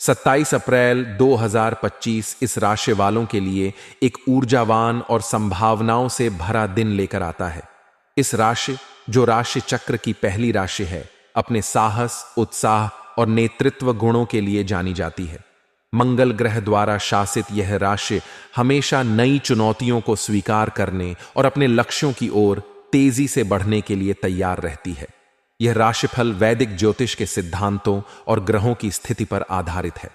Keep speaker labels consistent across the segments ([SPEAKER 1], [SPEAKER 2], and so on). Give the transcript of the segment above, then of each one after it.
[SPEAKER 1] 27 अप्रैल 2025 इस राशि वालों के लिए एक ऊर्जावान और संभावनाओं से भरा दिन लेकर आता है। इस राशि, जो राशि चक्र की पहली राशि है, अपने साहस, उत्साह और नेतृत्व गुणों के लिए जानी जाती है। मंगल ग्रह द्वारा शासित यह राशि हमेशा नई चुनौतियों को स्वीकार करने और अपने लक्ष्यों की ओर तेजी से बढ़ने के लिए तैयार रहती है। यह राशिफल वैदिक ज्योतिष के सिद्धांतों और ग्रहों की स्थिति पर आधारित है।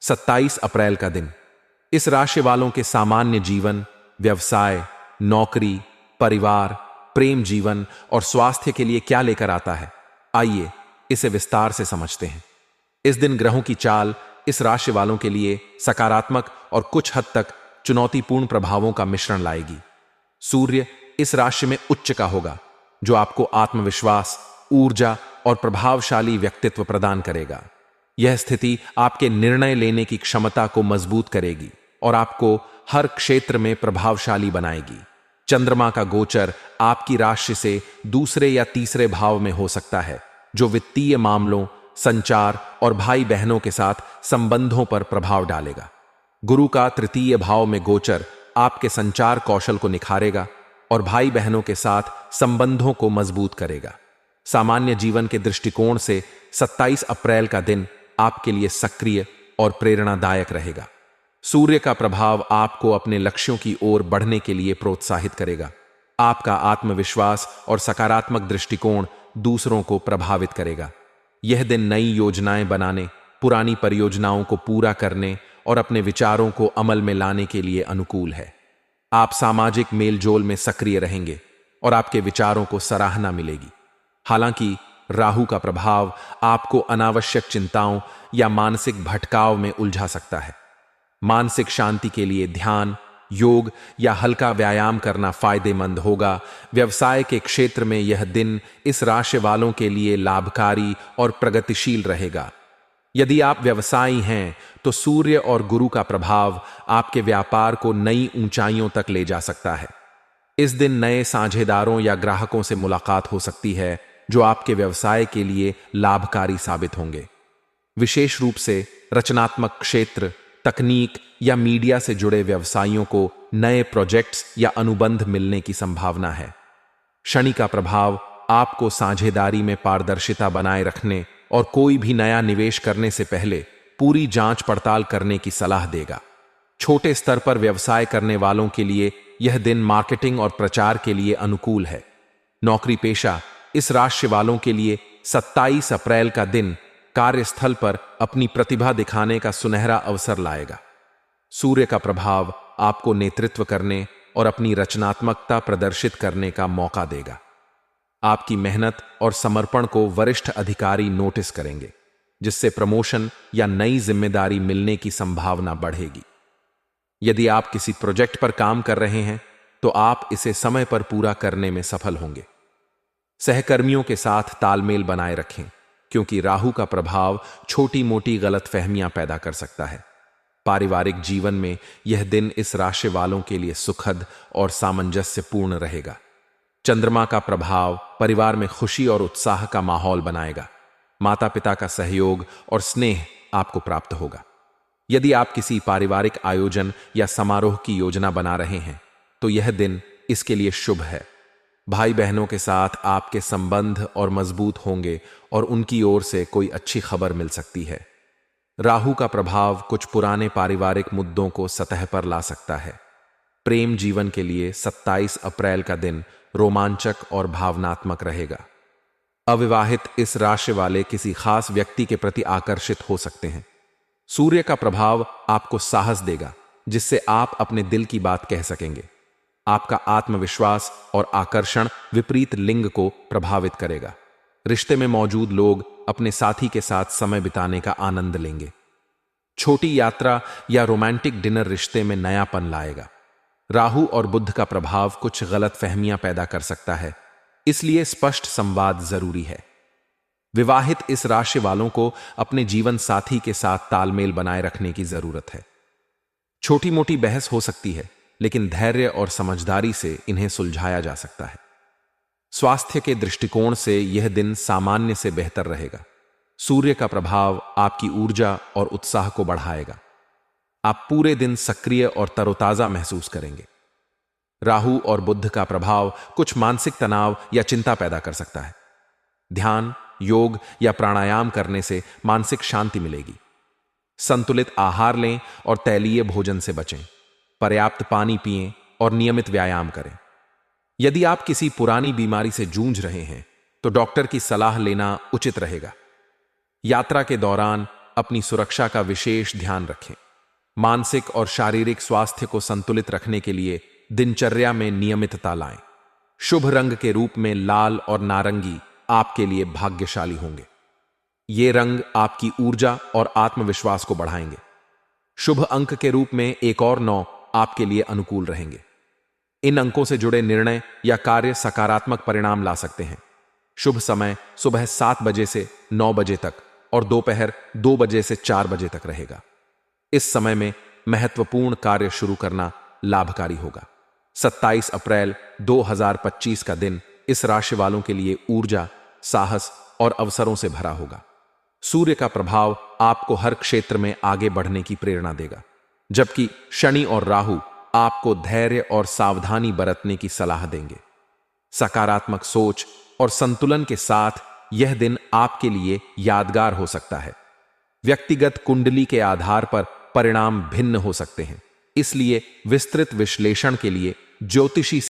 [SPEAKER 1] 27 अप्रैल का दिन इस राशि वालों के सामान्य जीवन, व्यवसाय, नौकरी, परिवार, प्रेम जीवन और स्वास्थ्य के लिए क्या लेकर आता है, आइए इसे विस्तार से समझते हैं। इस दिन ग्रहों की चाल इस राशि वालों के लिए सकारात्मक और कुछ हद तक चुनौतीपूर्ण प्रभावों का मिश्रण लाएगी। सूर्य इस राशि में उच्च का होगा, जो आपको आत्मविश्वास, ऊर्जा और प्रभावशाली व्यक्तित्व प्रदान करेगा। यह स्थिति आपके निर्णय लेने की क्षमता को मजबूत करेगी और आपको हर क्षेत्र में प्रभावशाली बनाएगी। चंद्रमा का गोचर आपकी राशि से दूसरे या तीसरे भाव में हो सकता है, जो वित्तीय मामलों, संचार और भाई बहनों के साथ संबंधों पर प्रभाव डालेगा। गुरु का तृतीय भाव में गोचर आपके संचार कौशल को निखारेगा और भाई बहनों के साथ संबंधों को मजबूत करेगा। सामान्य जीवन के दृष्टिकोण से 27 अप्रैल का दिन आपके लिए सक्रिय और प्रेरणादायक रहेगा। सूर्य का प्रभाव आपको अपने लक्ष्यों की ओर बढ़ने के लिए प्रोत्साहित करेगा। आपका आत्मविश्वास और सकारात्मक दृष्टिकोण दूसरों को प्रभावित करेगा। यह दिन नई योजनाएं बनाने, पुरानी परियोजनाओं को पूरा करने और अपने विचारों को अमल में लाने के लिए अनुकूल है। आप सामाजिक मेलजोल में सक्रिय रहेंगे और आपके विचारों को सराहना मिलेगी। हालांकि राहु का प्रभाव आपको अनावश्यक चिंताओं या मानसिक भटकाव में उलझा सकता है। मानसिक शांति के लिए ध्यान, योग या हल्का व्यायाम करना फायदेमंद होगा। व्यवसाय के क्षेत्र में यह दिन इस राशि वालों के लिए लाभकारी और प्रगतिशील रहेगा। यदि आप व्यवसायी हैं तो सूर्य और गुरु का प्रभाव आपके व्यापार को नई ऊंचाइयों तक ले जा सकता है। इस दिन नए साझेदारों या ग्राहकों से मुलाकात हो सकती है, जो आपके व्यवसाय के लिए लाभकारी साबित होंगे। विशेष रूप से रचनात्मक क्षेत्र, तकनीक या मीडिया से जुड़े व्यवसायियों को नए प्रोजेक्ट्स या अनुबंध मिलने की संभावना है। शनि का प्रभाव आपको साझेदारी में पारदर्शिता बनाए रखने और कोई भी नया निवेश करने से पहले पूरी जांच पड़ताल करने की सलाह देगा। छोटे स्तर पर व्यवसाय करने वालों के लिए यह दिन मार्केटिंग और प्रचार के लिए अनुकूल है। नौकरी पेशा इस राशि वालों के लिए 27 अप्रैल का दिन कार्यस्थल पर अपनी प्रतिभा दिखाने का सुनहरा अवसर लाएगा। सूर्य का प्रभाव आपको नेतृत्व करने और अपनी रचनात्मकता प्रदर्शित करने का मौका देगा। आपकी मेहनत और समर्पण को वरिष्ठ अधिकारी नोटिस करेंगे, जिससे प्रमोशन या नई जिम्मेदारी मिलने की संभावना बढ़ेगी। यदि आप किसी प्रोजेक्ट पर काम कर रहे हैं तो आप इसे समय पर पूरा करने में सफल होंगे। सहकर्मियों के साथ तालमेल बनाए रखें, क्योंकि राहु का प्रभाव छोटी मोटी गलतफहमियां पैदा कर सकता है। पारिवारिक जीवन में यह दिन इस राशि वालों के लिए सुखद और सामंजस्यपूर्ण रहेगा। चंद्रमा का प्रभाव परिवार में खुशी और उत्साह का माहौल बनाएगा। माता पिता का सहयोग और स्नेह आपको प्राप्त होगा। यदि आप किसी पारिवारिक आयोजन या समारोह की योजना बना रहे हैं तो यह दिन इसके लिए शुभ है। भाई बहनों के साथ आपके संबंध और मजबूत होंगे और उनकी ओर से कोई अच्छी खबर मिल सकती है। राहु का प्रभाव कुछ पुराने पारिवारिक मुद्दों को सतह पर ला सकता है। प्रेम जीवन के लिए 27 अप्रैल का दिन रोमांचक और भावनात्मक रहेगा। अविवाहित इस राशि वाले किसी खास व्यक्ति के प्रति आकर्षित हो सकते हैं। सूर्य का प्रभाव आपको साहस देगा, जिससे आप अपने दिल की बात कह सकेंगे। आपका आत्मविश्वास और आकर्षण विपरीत लिंग को प्रभावित करेगा। रिश्ते में मौजूद लोग अपने साथी के साथ समय बिताने का आनंद लेंगे। छोटी यात्रा या रोमांटिक डिनर रिश्ते में नयापन लाएगा। राहु और बुध का प्रभाव कुछ गलतफहमियां पैदा कर सकता है, इसलिए स्पष्ट संवाद जरूरी है। विवाहित इस राशि वालों को अपने जीवन साथी के साथ तालमेल बनाए रखने की जरूरत है। छोटी मोटी बहस हो सकती है, लेकिन धैर्य और समझदारी से इन्हें सुलझाया जा सकता है। स्वास्थ्य के दृष्टिकोण से यह दिन सामान्य से बेहतर रहेगा। सूर्य का प्रभाव आपकी ऊर्जा और उत्साह को बढ़ाएगा। आप पूरे दिन सक्रिय और तरोताजा महसूस करेंगे। राहु और बुध का प्रभाव कुछ मानसिक तनाव या चिंता पैदा कर सकता है। ध्यान, योग या प्राणायाम करने से मानसिक शांति मिलेगी। संतुलित आहार लें और तैलीय भोजन से बचें। पर्याप्त पानी पिएं और नियमित व्यायाम करें। यदि आप किसी पुरानी बीमारी से जूझ रहे हैं तो डॉक्टर की सलाह लेना उचित रहेगा। यात्रा के दौरान अपनी सुरक्षा का विशेष ध्यान रखें। मानसिक और शारीरिक स्वास्थ्य को संतुलित रखने के लिए दिनचर्या में नियमितता लाएं। शुभ रंग के रूप में लाल और नारंगी आपके लिए भाग्यशाली होंगे। ये रंग आपकी ऊर्जा और आत्मविश्वास को बढ़ाएंगे। शुभ अंक के रूप में 1 और 9 आपके लिए अनुकूल रहेंगे। इन अंकों से जुड़े निर्णय या कार्य सकारात्मक परिणाम ला सकते हैं। शुभ समय सुबह 7 बजे से 9 बजे तक और दोपहर 2 बजे से 4 बजे तक रहेगा। इस समय में महत्वपूर्ण कार्य शुरू करना लाभकारी होगा। 27 अप्रैल 2025 का दिन इस राशि वालों के लिए ऊर्जा, साहस और अवसरों से भरा होगा। सूर्य का प्रभाव आपको हर क्षेत्र में आगे बढ़ने की प्रेरणा देगा, जबकि शनि और राहु आपको धैर्य और सावधानी बरतने की सलाह देंगे। सकारात्मक सोच और संतुलन के साथ यह दिन आपके लिए यादगार हो सकता है। व्यक्तिगत कुंडली के आधार पर परिणाम भिन्न हो सकते हैं, इसलिए विस्तृत विश्लेषण के लिए ज्योतिषी